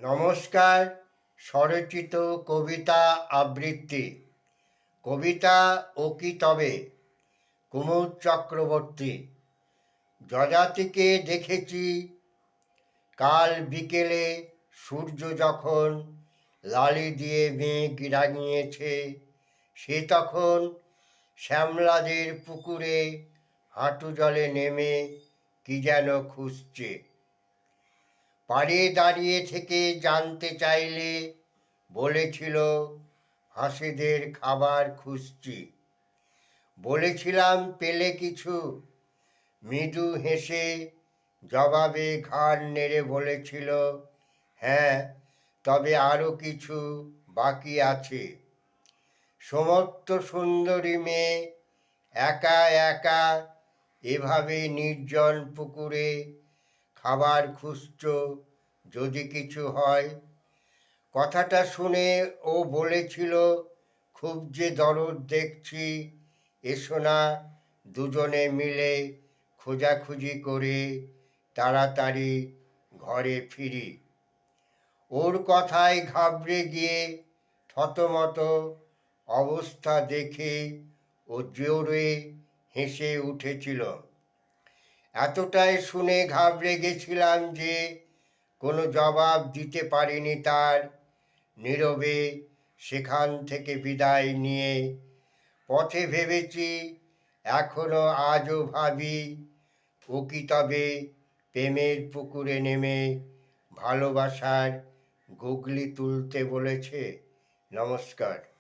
নমস্কার। স্বরচিত কবিতা আবৃত্তি। কবিতা ও কি তবে, কুমুদ চক্রবর্তী। যযাতিকে দেখেছি কাল বিকেলে, সূর্য যখন লালি দিয়ে মেঘ রাঙিয়েছে, সে তখন শ্যামলাদের পুকুরে হাঁটু জলে নেমে কি যেন খুঁজছে। পাড়ে দাঁড়িয়ে থেকে জানতে চাইলে বলেছিল, হাঁসেদের খাবার খুঁজছি। বলেছিলাম পেলে কিছু, মৃদু হেসে জবাবে ঘাড় নেড়ে বলেছিল, হ্যাঁ, তবে আরও কিছু বাকি আছে। সমস্ত সুন্দরী মেয়ে একা একা এভাবে নির্জন পুকুরে খাবার খুঁজছ, যদি কিছু হয়। কথাটা শুনে ও বলেছিল, খুব যে দরদ দেখছি, এসো না দুজনে মিলে খোঁজাখুঁজি করে তাড়াতাড়ি ঘরে ফিরি। ওর কথায় ঘাবড়ে গিয়ে থতমত অবস্থা দেখে ও জোরে হেসে উঠেছিল। এতটাই শুনে ঘাবড়ে গেছিলাম যে কোনো জবাব দিতে পারিনি তার। নীরবে সেখান থেকে বিদায় নিয়ে পথে ভেবেছি, এখনো আজও ভাবি, ও কি তবে প্রেমের পুকুরে নেমে ভালোবাসার গুগলি তুলতে বলেছে। নমস্কার।